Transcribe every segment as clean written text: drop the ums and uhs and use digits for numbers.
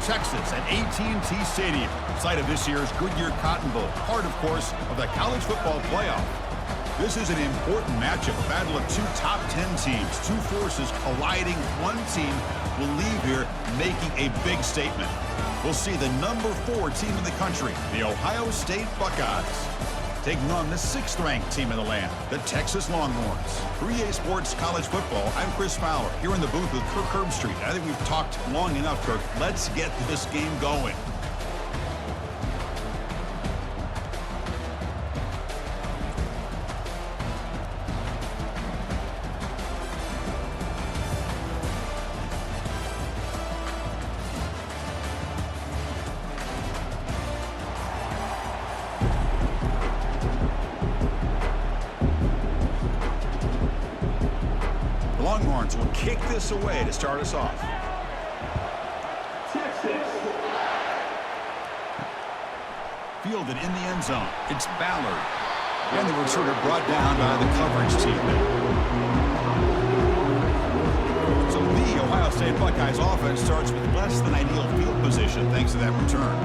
Texas at AT&T Stadium, site of this year's Goodyear Cotton Bowl, part, of course, of the college football playoff. This is an important matchup, a battle of two top 10 teams, two forces colliding. One team will leave here making a big statement. We'll see the number 4 team in the country, the Ohio State Buckeyes, taking on the 6th-ranked team in the land, the Texas Longhorns. For EA Sports College Football, I'm Chris Fowler, here in the booth with Kirk Herbstreit. I think we've talked long enough, Kirk. Let's get this game going. Longhorns will kick this away to start us off. Texas. Fielded in the end zone. It's Ballard. And the returner brought down by the coverage team. So the Ohio State Buckeyes offense starts with less than ideal field position thanks to that return.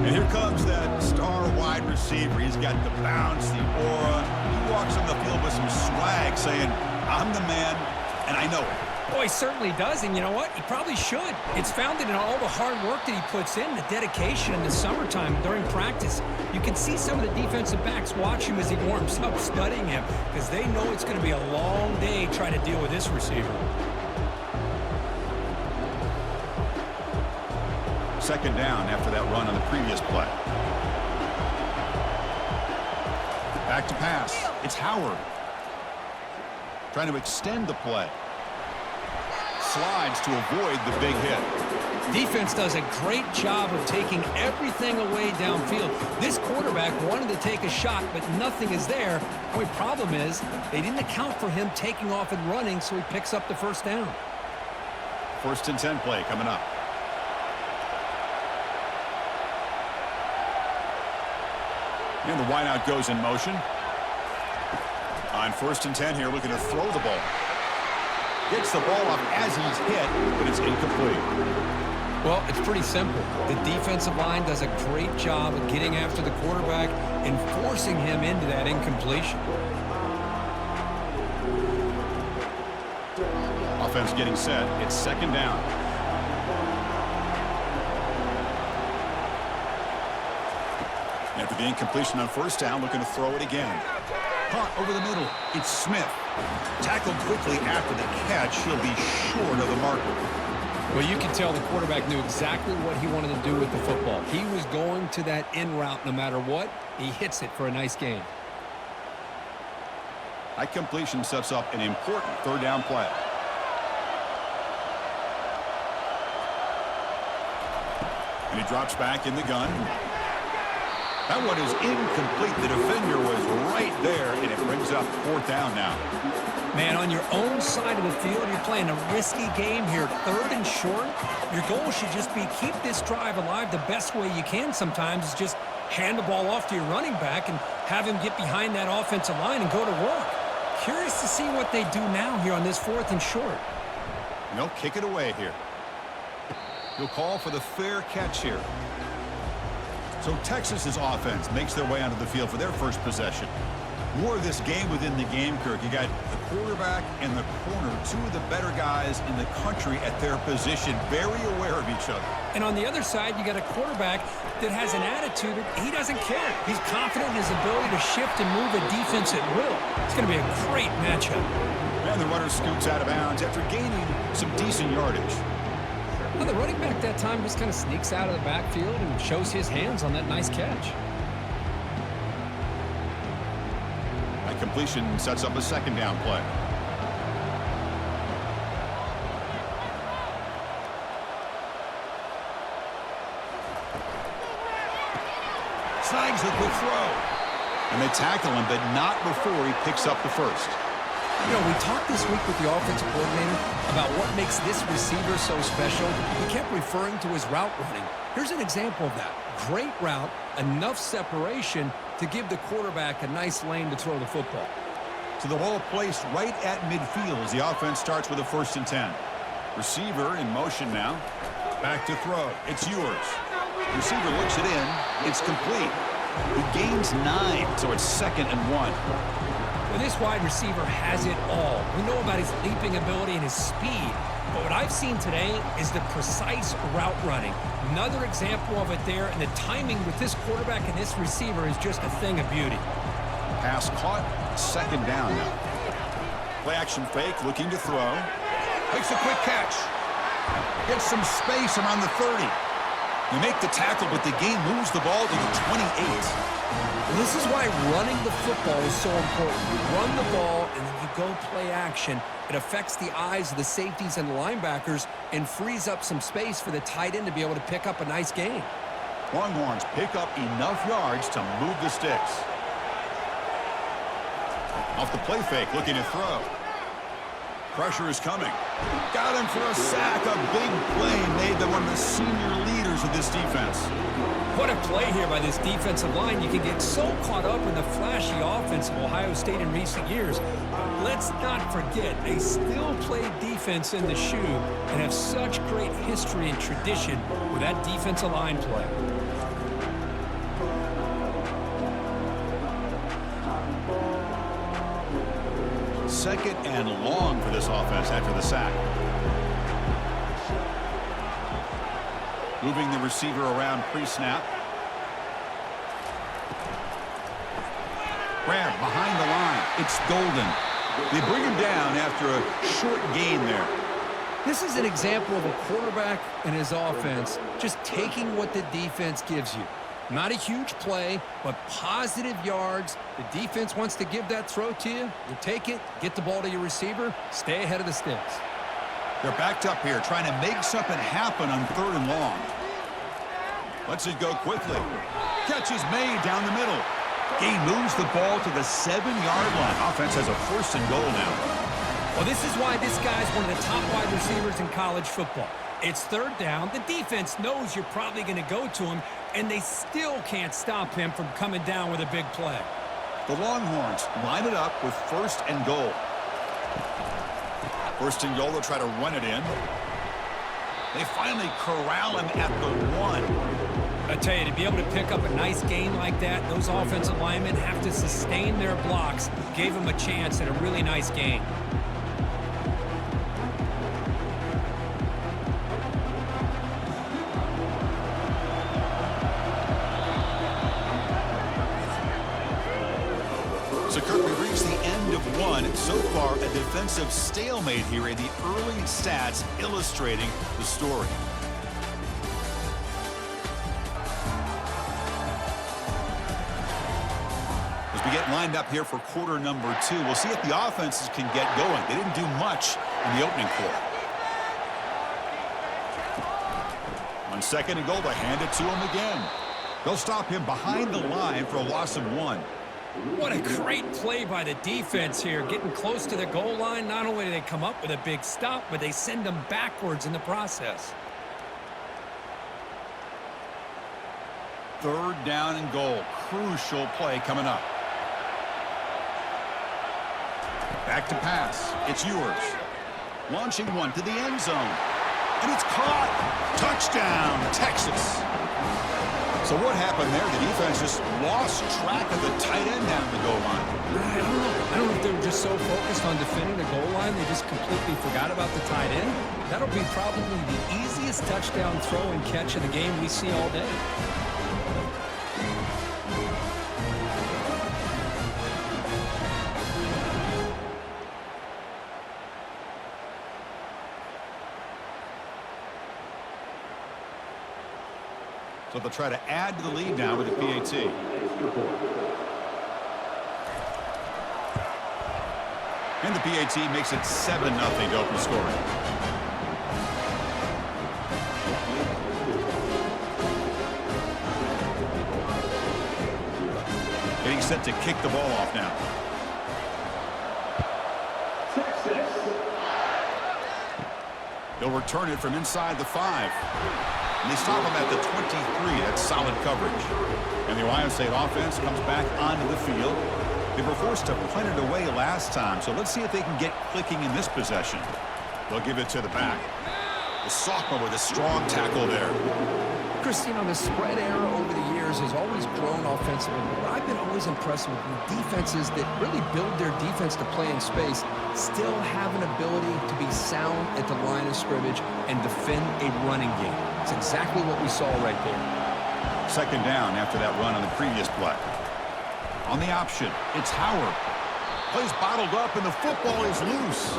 And here comes that star wide receiver. He's got the bounce, the aura. He walks on the field with some swag saying, I'm the man. And I know it. Boy, he certainly does, and you know what? He probably should. It's founded in all the hard work that he puts in, the dedication in the summertime during practice. You can see some of the defensive backs watch him as he warms up, studying him, because they know it's going to be a long day trying to deal with this receiver. Second down after that run on the previous play. Back to pass. It's Howard. Trying to extend the play. Slides to avoid the big hit. Defense does a great job of taking everything away downfield. This quarterback wanted to take a shot, but nothing is there. The only problem is they didn't account for him taking off and running, so he picks up the first down. 1st and 10 play coming up. And the wideout goes in motion. On 1st and 10 here, looking to throw the ball. Gets the ball up as he's hit, but it's incomplete. Well, it's pretty simple. The defensive line does a great job of getting after the quarterback and forcing him into that incompletion. Offense getting set. It's 2nd down. After the incompletion on 1st down, looking to throw it again. Caught over the middle. It's Smith. Tackled quickly after the catch. He'll be short of the marker. Well, you can tell the quarterback knew exactly what he wanted to do with the football. He was going to that in route no matter what. He hits it for a nice gain. That completion sets up an important 3rd down play. And he drops back in the gun. That one is incomplete. The defender was right there, and it brings up 4th down now. Man, on your own side of the field, you're playing a risky game here. 3rd and short. Your goal should just be keep this drive alive the best way you can sometimes is just hand the ball off to your running back and have him get behind that offensive line and go to work. Curious to see what they do now here on this 4th and short. They'll kick it away here. He'll call for the fair catch here. So Texas's offense makes their way onto the field for their first possession. More of this game within the game, Kirk. You got the quarterback and the corner, 2 of the better guys in the country at their position, very aware of each other. And on the other side, you got a quarterback that has an attitude that he doesn't care. He's confident in his ability to shift and move a defense at will. It's going to be a great matchup. And the runner scoots out of bounds after gaining some decent yardage. Well, the running back that time just kind of sneaks out of the backfield and shows his hands on that nice catch. That completion sets up a 2nd down play. Snags the quick throw. And they tackle him, but not before he picks up the first. You know, we talked this week with the offensive coordinator about what makes this receiver so special. He kept referring to his route running. Here's an example of that. Great route, enough separation to give the quarterback a nice lane to throw the football. So the ball placed right at midfield as the offense starts with a 1st and 10. Receiver in motion now. Back to throw. It's yours. Receiver looks it in. It's complete. He gains 9, so it's 2nd and 1. Well, this wide receiver has it all. We know about his leaping ability and his speed. But what I've seen today is the precise route running. Another example of it there, and the timing with this quarterback and this receiver is just a thing of beauty. Pass caught. 2nd down now. Play action fake, looking to throw. Makes a quick catch. Gets some space around the 30. You make the tackle, but the game moves the ball to the 28. This is why running the football is so important. You run the ball, and then you go play action. It affects the eyes of the safeties and the linebackers and frees up some space for the tight end to be able to pick up a nice gain. Longhorns pick up enough yards to move the sticks. Off the play fake, looking to throw. Pressure is coming. Got him for a sack. A big play made them one of the senior leaders of this defense. What a play here by this defensive line. You can get so caught up in the flashy offense of Ohio State in recent years. But let's not forget, they still play defense in the shoe and have such great history and tradition with that defensive line play. Second and long for this offense after the sack. Moving the receiver around pre-snap. Grab behind the line. It's Golden. They bring him down after a short gain there. This is an example of a quarterback and his offense just taking what the defense gives you. Not a huge play, but positive yards. The defense wants to give that throw to you. You take it, get the ball to your receiver, stay ahead of the sticks. They're backed up here, trying to make something happen on 3rd and long. Lets it go quickly. Catch is made down the middle. He moves the ball to the 7-yard line. Offense has a 1st and goal now. Well, this is why this guy's one of the top wide receivers in college football. It's 3rd down. The defense knows you're probably going to go to him, and they still can't stop him from coming down with a big play. The Longhorns line it up with 1st and goal. 1st and goal, they'll try to run it in. They finally corral him at the 1. I tell you, to be able to pick up a nice gain like that, those offensive linemen have to sustain their blocks. Gave him a chance at a really nice gain. So, Kirk, we reached the end of 1. So far, a defensive stalemate here, and the early stats illustrating the story. As we get lined up here for quarter number 2, we'll see if the offenses can get going. They didn't do much in the opening quarter. On 2nd and goal, they hand it to him again. They'll stop him behind the line for a loss of 1. What a great play by the defense here. Getting close to the goal line, not only do they come up with a big stop, but they send them backwards in the process. 3rd down and goal. Crucial play coming up. Back to pass. It's yours. Launching one to the end zone. And it's caught. Touchdown, Texas. So what happened there? The defense just lost track of the tight end down the goal line. I don't know if they were just so focused on defending the goal line, they just completely forgot about the tight end. That'll be probably the easiest touchdown throw and catch of the game we see all day. So they'll try to add to the lead now with the PAT. And the PAT makes it 7-0 to open scoring. Getting set to kick the ball off now. They'll return it from inside the 5. And they stop him at the 23. That's solid coverage. And the Ohio State offense comes back onto the field. They were forced to punt it away last time, so let's see if they can get clicking in this possession. They'll give it to the back. The sophomore with a strong tackle there. Chris, you know, the spread era over the years has always grown offensively. But I've been always impressed with defenses that really build their defense to play in space, still have an ability to be sound at the line of scrimmage and defend a running game. It's exactly what we saw right there. Second down after that run on the previous play. On the option, it's Howard. Plays bottled up and the football is loose.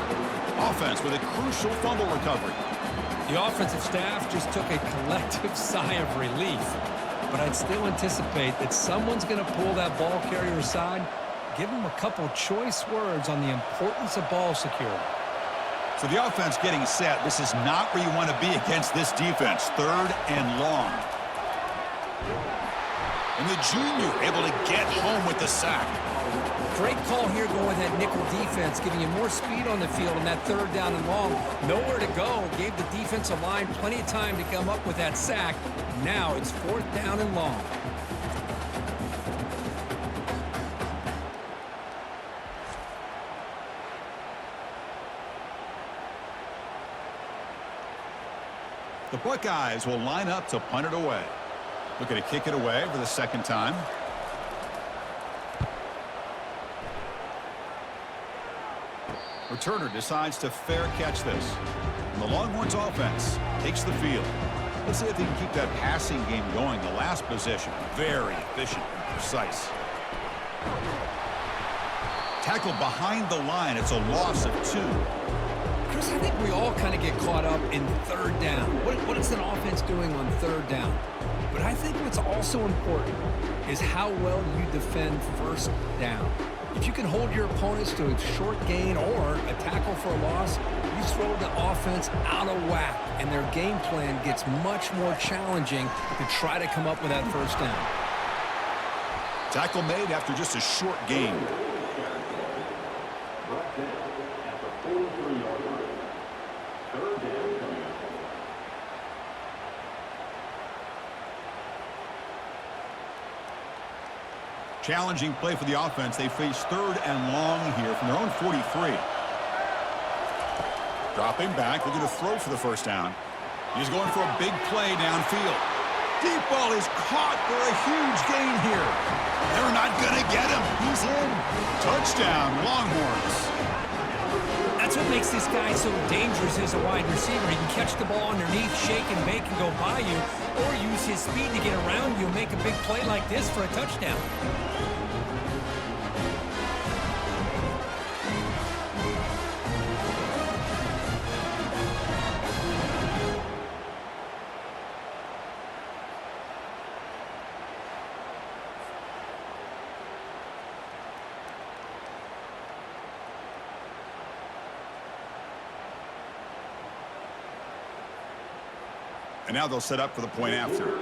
Offense with a crucial fumble recovery. The offensive staff just took a collective sigh of relief. But I'd still anticipate that someone's going to pull that ball carrier aside, give him a couple choice words on the importance of ball security. So the offense getting set. This is not where you want to be against this defense. Third and long. And the junior able to get home with the sack. Great call here going with that nickel defense, giving you more speed on the field on that third down and long. Nowhere to go. Gave the defensive line plenty of time to come up with that sack. Now it's fourth down and long. The Buckeyes will line up to punt it away. Looking to kick it away for the second time. Returner decides to fair catch this. And the Longhorns offense takes the field. Let's see if they can keep that passing game going. The last possession, very efficient and precise. Tackle behind the line. It's a loss of 2. Chris, I think we all kind of get caught up in third down. What is an offense doing on third down? But I think what's also important is how well you defend first down. If you can hold your opponents to a short gain or a tackle for a loss, you throw the offense out of whack, and their game plan gets much more challenging to try to come up with that first down. Tackle made after just a short gain. Challenging play for the offense. They face third and long here from their own 43. Dropping back, looking to throw for the first down. He's going for a big play downfield. Deep ball is caught for a huge gain here. They're not going to get him. He's in. Touchdown, Longhorns. That's what makes this guy so dangerous as a wide receiver. He can catch the ball underneath, shake and bake and go by you, or use his speed to get around you and make a big play like this for a touchdown. And now they'll set up for the point after.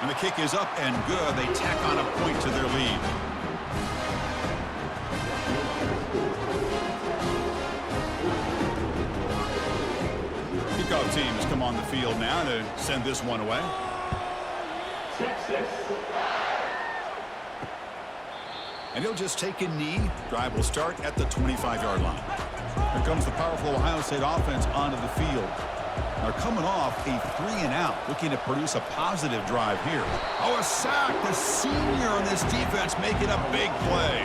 And the kick is up and good. They tack on a point to their lead. Kickoff team has come on the field now to send this one away. And he'll just take a knee. Drive will start at the 25-yard line. Here comes the powerful Ohio State offense onto the field. They're coming off a 3-and-out, looking to produce a positive drive here. Oh, a sack. The senior on this defense making a big play.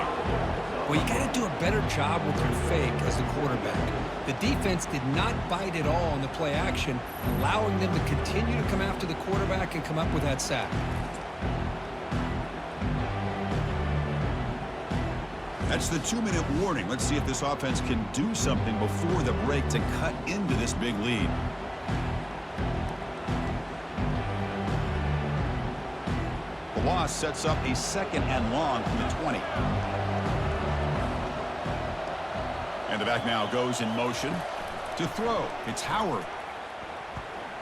Well, you got to do a better job with your fake as the quarterback. The defense did not bite at all on the play action, allowing them to continue to come after the quarterback and come up with that sack. That's the 2-minute warning. Let's see if this offense can do something before the break to cut into this big lead. The loss sets up a 2nd and long from the 20. And the back now goes in motion to throw. It's Howard.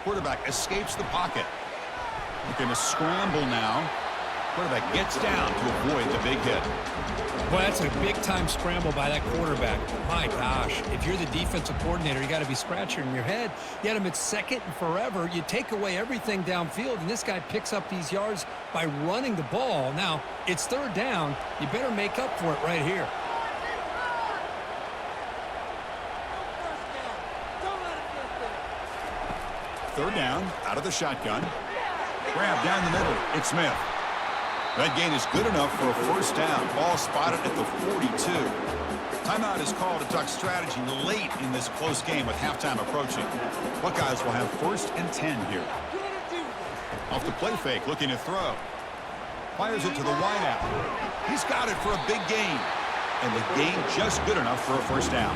Quarterback escapes the pocket. Looking to scramble now. Quarterback gets down to avoid the big hit. Boy, that's a big-time scramble by that quarterback. My gosh, if you're the defensive coordinator, you got to be scratching your head. You had him at 2nd and forever. You take away everything downfield, and this guy picks up these yards by running the ball. Now, it's 3rd down. You better make up for it right here. third down out of the shotgun. Grab down the middle. It's Smith. That gain is good enough for a first down. Ball spotted at the 42. Timeout is called to talk strategy late in this close game with halftime approaching. Buckeyes will have 1st and 10 here. Off the play fake, looking to throw. Fires it to the wideout. He's got it for a big gain. And the gain just good enough for a first down.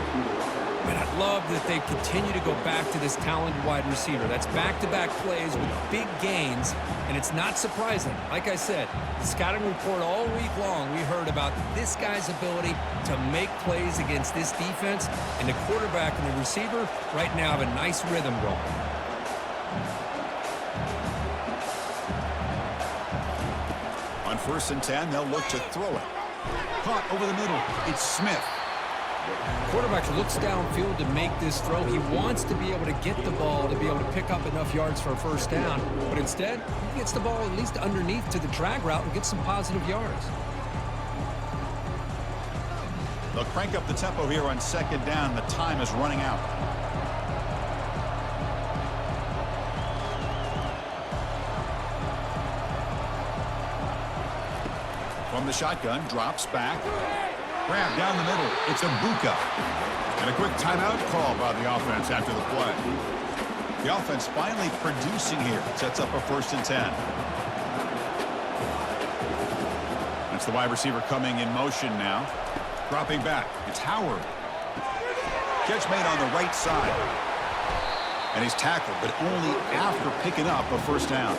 And I love that they continue to go back to this talented wide receiver. That's back-to-back plays with big gains, and it's not surprising. Like I said, the scouting report all week long, we heard about this guy's ability to make plays against this defense, and the quarterback and the receiver right now have a nice rhythm going. On 1st and 10, they'll look to throw it. Caught over the middle. It's Smith. Quarterback looks downfield to make this throw. He wants to be able to get the ball to be able to pick up enough yards for a first down, but instead, he gets the ball at least underneath to the drag route and gets some positive yards. They'll crank up the tempo here on 2nd down. The time is running out. From the shotgun, drops back. Grab down the middle. It's Ibuka. And a quick timeout call by the offense after the play. The offense finally producing here. Sets up a 1st and 10. That's the wide receiver coming in motion now. Dropping back. It's Howard. Catch made on the right side. And he's tackled, but only after picking up a first down.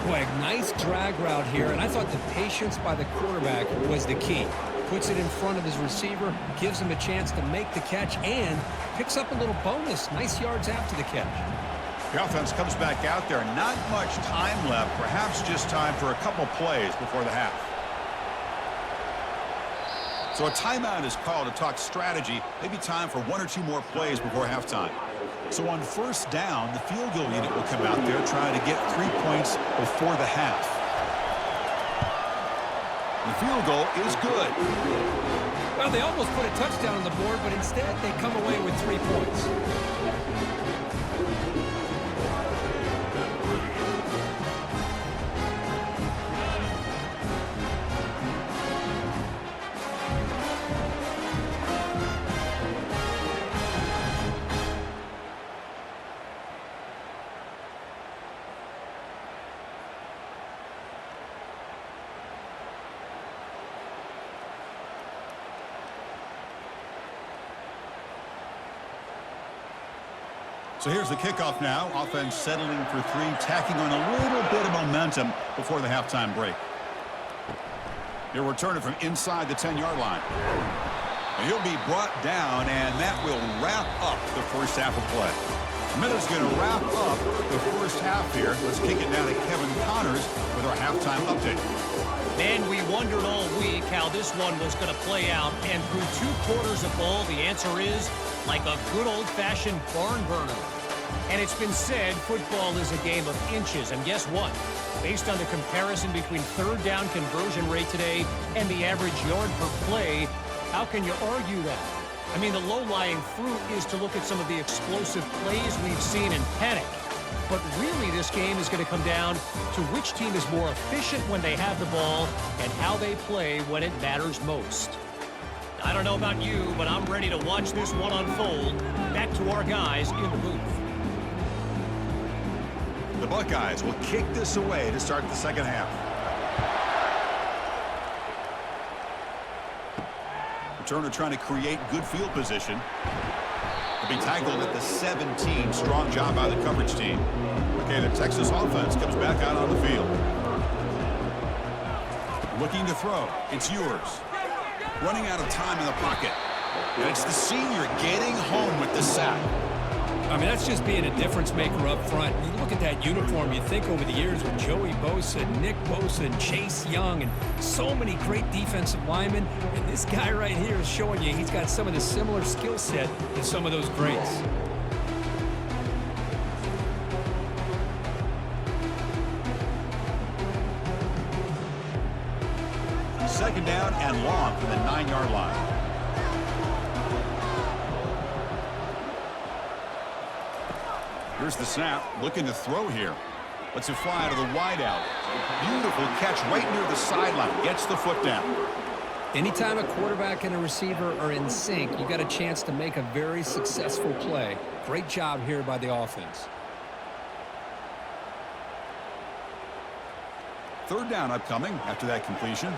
Boy, a nice drag route here, and I thought the patience by the quarterback was the key. Puts it in front of his receiver, gives him a chance to make the catch, and picks up a little bonus. Nice yards after the catch. The offense comes back out there. Not much time left. Perhaps just time for a couple plays before the half. So a timeout is called to talk strategy. Maybe time for 1 or 2 more plays before halftime. So on 1st down, the field goal unit will come out there trying to get 3 points before the half. The field goal is good. Well, they almost put a touchdown on the board, but instead they come away with 3 points. So here's the kickoff now. Offense settling for 3, tacking on a little bit of momentum before the halftime break. He'll return it from inside the 10-yard line. And he'll be brought down, and that will wrap up the first half of play. Miller's going to wrap up the first half here. Let's kick it down to Kevin Connors with our halftime update. Man, we wondered all week how this one was going to play out, and through 2 quarters of ball, the answer is like a good old-fashioned barn burner. And it's been said football is a game of inches, and guess what? Based on the comparison between 3rd down conversion rate today and the average yard per play, how can you argue that? I mean, the low-lying fruit is to look at some of the explosive plays we've seen in panic. But really, this game is going to come down to which team is more efficient when they have the ball and how they play when it matters most. I don't know about you, but I'm ready to watch this one unfold. Back to our guys in the booth. The Buckeyes will kick this away to start the second half. Returner trying to create good field position. He'll be tackled at the 17. Strong job by the coverage team. Okay, the Texas offense comes back out on the field. Looking to throw. It's yours. Running out of time in the pocket. And it's the senior getting home with the sack. I mean, that's just being a difference maker up front. You look at that uniform, you think over the years with Joey Bosa, Nick Bosa, and Chase Young, and so many great defensive linemen. And this guy right here is showing you he's got some of the similar skill set as some of those greats. Second down and long from the 9-yard line. Here's the snap. Looking to throw here. Lets it fly to the wideout. Beautiful catch right near the sideline. Gets the foot down. Anytime a quarterback and a receiver are in sync, you got a chance to make a very successful play. Great job here by the offense. Third down upcoming after that completion.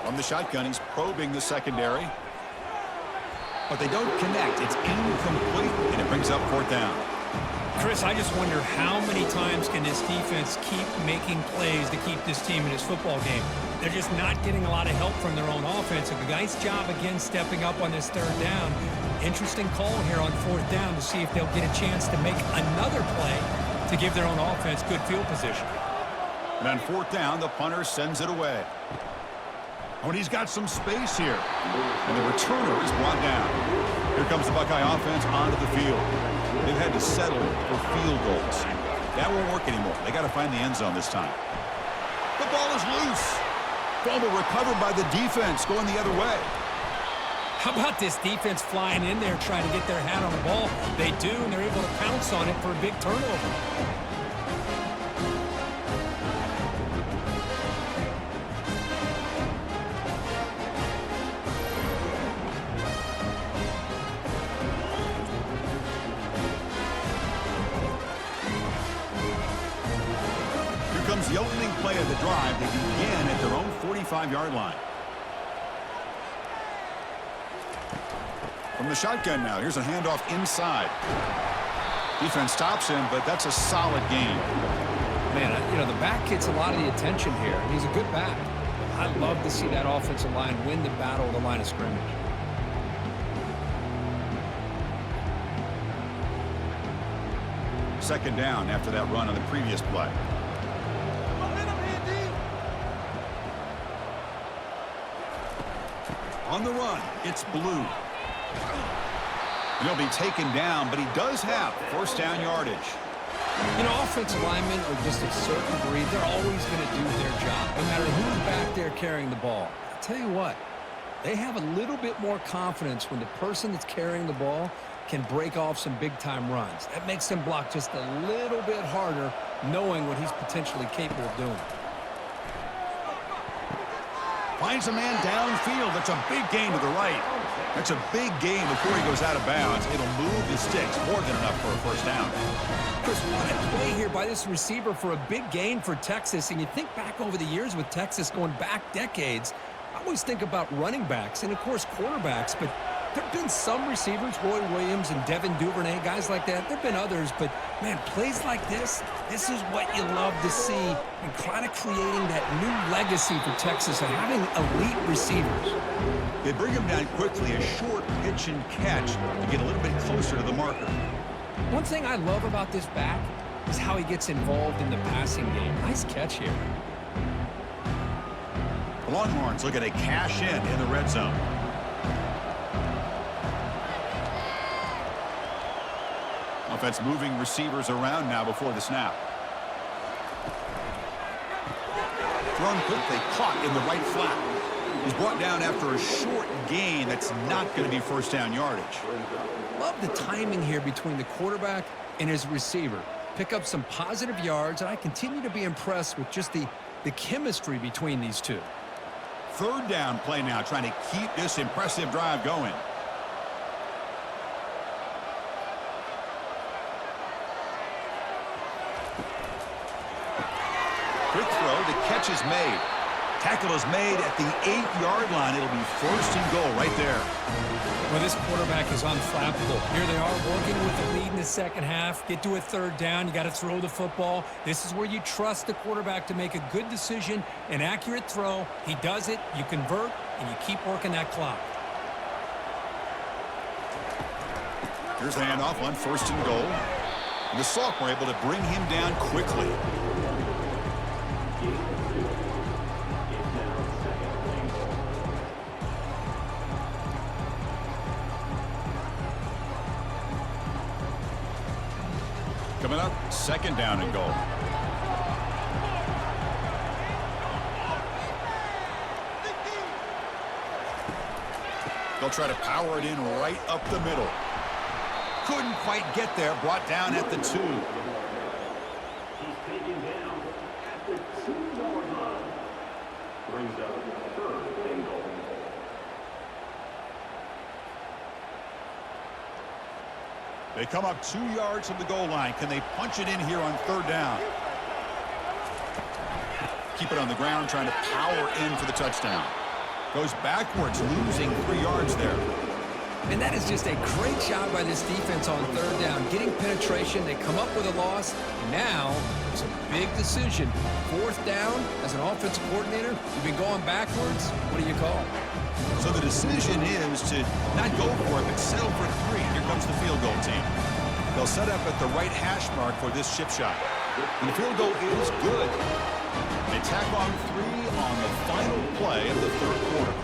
From the shotgun, he's probing the secondary. But they don't connect. It's incomplete, and it brings up fourth down. Chris, I just wonder how many times can this defense keep making plays to keep this team in this football game. They're just not getting a lot of help from their own offense. A nice job again stepping up on this third down. Interesting call here on fourth down to see if they'll get a chance to make another play to give their own offense good field position. And on fourth down, the punter sends it away. Oh, and he's got some space here. And the returner is brought down. Here comes the Buckeye offense onto the field. They've had to settle for field goals. That won't work anymore. They got to find the end zone this time. The ball is loose. Fumble recovered by the defense going the other way. How about this defense flying in there trying to get their hat on the ball? They do, and they're able to pounce on it for a big turnover. Comes the opening play of the drive. They begin at their own 45-yard line. From the shotgun now, here's a handoff inside. Defense stops him, but that's a solid gain. Man, you know, the back gets a lot of the attention here, and he's a good back. I'd love to see that offensive line win the battle of the line of scrimmage. Second down after that run on the previous play. On the run, it's Blue. He'll be taken down, but he does have first down yardage. You know, offensive linemen are just a certain breed. They're always going to do their job, no matter who's back there carrying the ball. I'll tell you what, they have a little bit more confidence when the person that's carrying the ball can break off some big-time runs. That makes them block just a little bit harder, knowing what he's potentially capable of doing. Finds a man downfield. That's a big gain to the right. That's a big gain before he goes out of bounds. It'll move the sticks more than enough for a first down. Chris, what a play here by this receiver for a big gain for Texas. And you think back over the years with Texas going back decades, I always think about running backs and, of course, quarterbacks. But there have been some receivers, Roy Williams and Devin Duvernay, guys like that. There have been others, but, man, plays like this is what you love to see and kind of creating that new legacy for Texas of having elite receivers. They bring him down quickly, a short pitch and catch to get a little bit closer to the marker. One thing I love about this back is how he gets involved in the passing game. Nice catch here. The Longhorns look at a cash in the red zone. Offense moving receivers around now before the snap. Thrown quickly, caught in the right flat. He's brought down after a short gain that's not going to be first down yardage. Love the timing here between the quarterback and his receiver. Pick up some positive yards, and I continue to be impressed with just the chemistry between these two. Third down play now, trying to keep this impressive drive going. Quick throw, the catch is made. Tackle is made at the 8-yard line. It'll be first and goal right there. Well, this quarterback is unflappable. Here they are working with the lead in the second half. Get to a third down. You got to throw the football. This is where you trust the quarterback to make a good decision, an accurate throw. He does it, you convert, and you keep working that clock. Here's the handoff on first and goal. And the sophomore able to bring him down quickly. Coming up, second down and goal. They'll try to power it in right up the middle. Couldn't quite get there, brought down at the 2. He's taken down at the 2-yard line. Brings up third and goal. They come up 2 yards from the goal line. Can they punch it in here on 3rd down? Keep it on the ground, trying to power in for the touchdown. Goes backwards, losing 3 yards there. And that is just a great job by this defense on 3rd down. Getting penetration, they come up with a loss. Now, it's a big decision. 4th down, as an offensive coordinator, you've been going backwards. What do you call? So the decision is to not go for it, but settle for 3. Here comes the field goal team. They'll set up at the right hash mark for this chip shot. And the field goal is good. They tack on 3 on the final play of the 3rd quarter.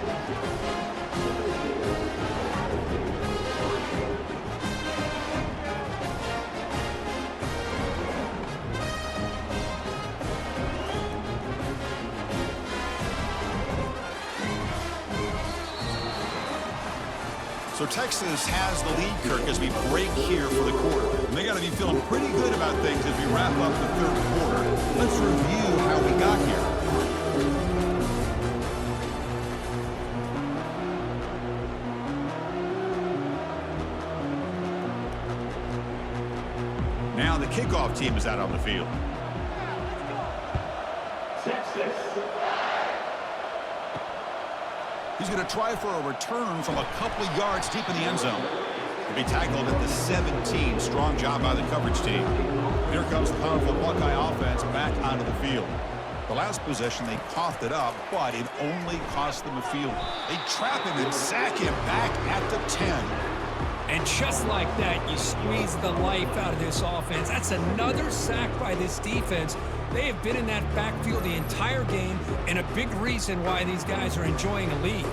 So Texas has the lead, Kirk, as we break here for the quarter. And they got to be feeling pretty good about things as we wrap up the 3rd quarter. Let's review how we got here. Now the kickoff team is out on the field. Texas. He's going to try for a return from a couple of yards deep in the end zone. He'll be tackled at the 17. Strong job by the coverage team. Here comes the powerful Buckeye offense back onto the field. The last possession, they coughed it up, but it only cost them a field. They trap him and sack him back at the 10. And just like that, you squeeze the life out of this offense. That's another sack by this defense. They have been in that backfield the entire game, and a big reason why these guys are enjoying a lead.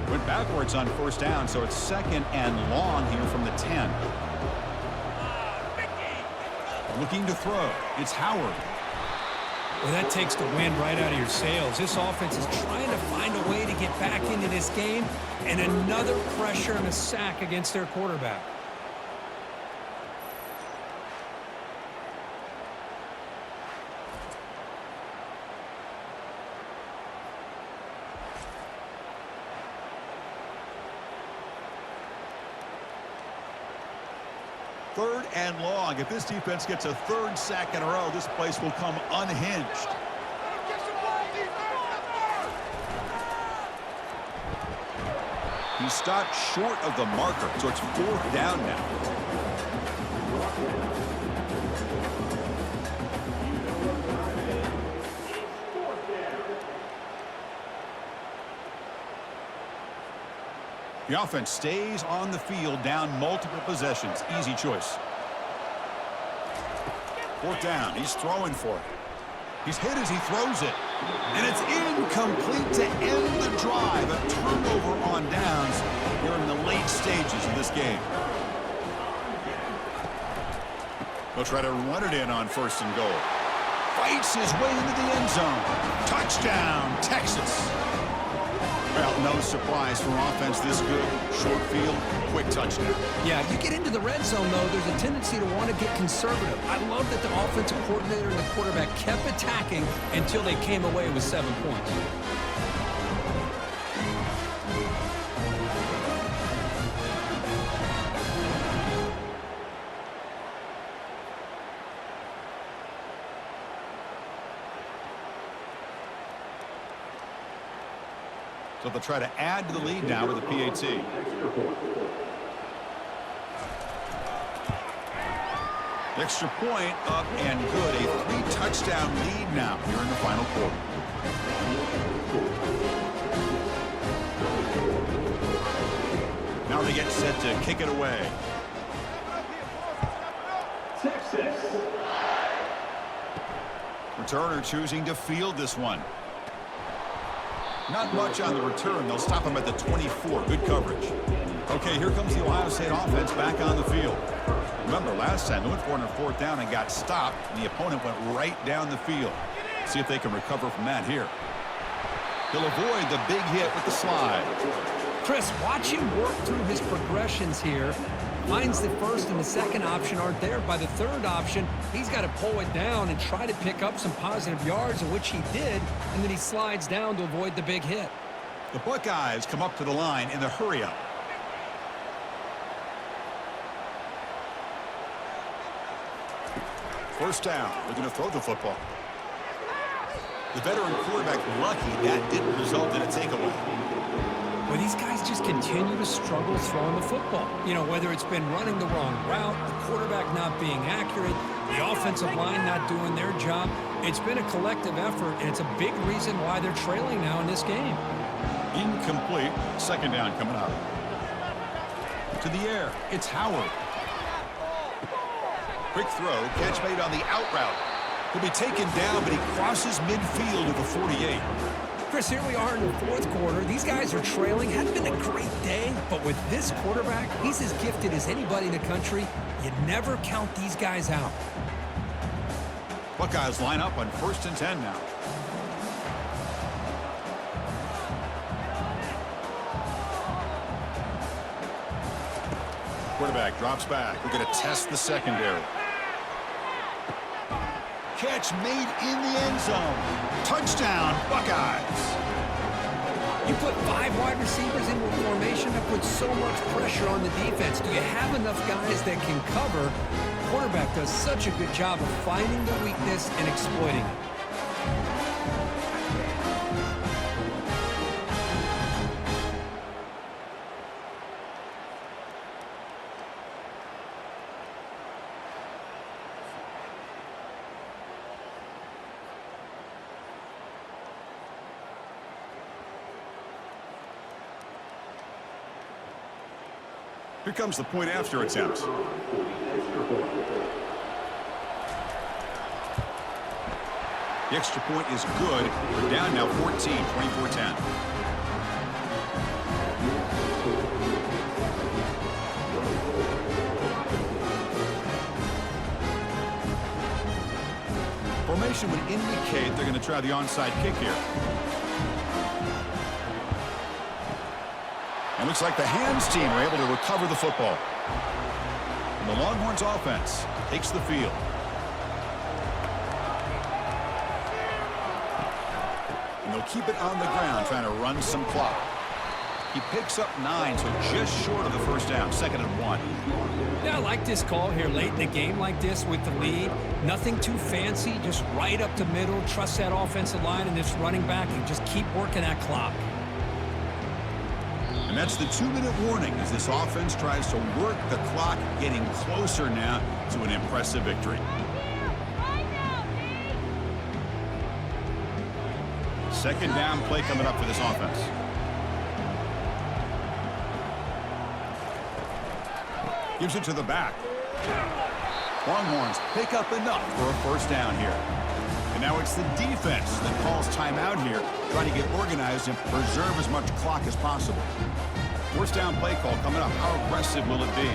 Went backwards on 1st down, so it's 2nd and long here from the 10. Looking to throw. It's Howard. Well, that takes the wind right out of your sails. This offense is trying to find a way to get back into this game, and another pressure and a sack against their quarterback. Third and long. If this defense gets a 3rd sack in a row, this place will come unhinged. He stopped short of the marker, so it's 4th down now. The offense stays on the field, down multiple possessions. Easy choice. 4th down. He's throwing for it. He's hit as he throws it. And it's incomplete to end the drive. A turnover on downs here in the late stages of this game. They'll try to run it in on 1st and goal. Fights his way into the end zone. Touchdown, Texas. Well, no surprise for offense this good. Short field, quick touchdown. Yeah, you get into the red zone, though, there's a tendency to want to get conservative. I love that the offensive coordinator and the quarterback kept attacking until they came away with 7 points. So they'll try to add to the lead now with a PAT. Extra point up and good. A 3-touchdown lead now here in the final quarter. Now they get set to kick it away. Texas. Returner choosing to field this one. Not much on the return. They'll stop him at the 24. Good coverage. Okay, here comes the Ohio State offense back on the field. Remember, remember last time they went for it on 4th down and got stopped, and the opponent went right down the field. See if they can recover from that here. He'll avoid the big hit with the slide. Chris, watch him work through his progressions here. Finds the first and the second option aren't there. By the third option, he's got to pull it down and try to pick up some positive yards, of which he did, and then he slides down to avoid the big hit. The Buckeyes come up to the line in the hurry-up. First down, they're going to throw the football. The veteran quarterback lucky that didn't result in a takeaway. Well, these guys just continue to struggle throwing the football. You know, whether it's been running the wrong route, the quarterback not being accurate, the offensive line not doing their job. It's been a collective effort, and it's a big reason why they're trailing now in this game. Incomplete. Second down coming up. To the air. It's Howard. Quick throw. Catch made on the out route. He'll be taken down, but he crosses midfield to the 48. Chris, here we are in the fourth quarter. These guys are trailing. Hadn't been a great day, but with this quarterback, he's as gifted as anybody in the country. You never count these guys out. Buckeyes line up on 1st and 10 now. Quarterback drops back. We're going to test the secondary. Catch made in the end zone. Touchdown, Buckeyes. You put 5 wide receivers into a formation that puts so much pressure on the defense. Do you have enough guys that can cover? The quarterback does such a good job of finding the weakness and exploiting it. Here comes the point after attempt. The extra point is good. We're down now 14, 24-10. Formation would indicate they're going to try the onside kick here. And looks like the hands team are able to recover the football. And the Longhorns offense takes the field. And they'll keep it on the ground, trying to run some clock. He picks up 9, so just short of the first down, 2nd and 1. Yeah, I like this call here late in the game like this with the lead. Nothing too fancy, just right up the middle. Trust that offensive line and this running back and just keep working that clock. And that's the 2-minute warning as this offense tries to work the clock, getting closer now to an impressive victory. Second down play coming up for this offense. Gives it to the back. Longhorns pick up enough for a first down here. And now it's the defense that calls timeout here, trying to get organized and preserve as much clock as possible. First down play call coming up. How aggressive will it be?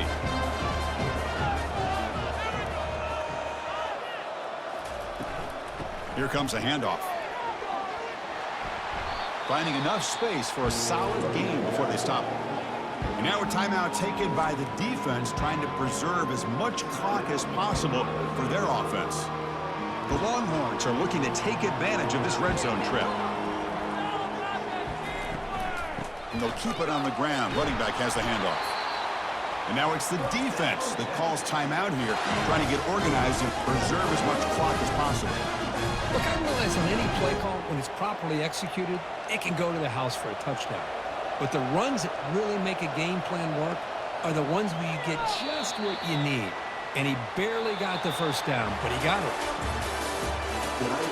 Here comes a handoff. Finding enough space for a solid gain before they stop it. And now a timeout taken by the defense, trying to preserve as much clock as possible for their offense. The Longhorns are looking to take advantage of this red zone trip. And they'll keep it on the ground. Running back has the handoff. And now it's the defense that calls timeout here, trying to get organized and preserve as much clock as possible. Look, I realize on any play call, when it's properly executed, it can go to the house for a touchdown. But the runs that really make a game plan work are the ones where you get just what you need. And he barely got the first down, but he got it. Tonight,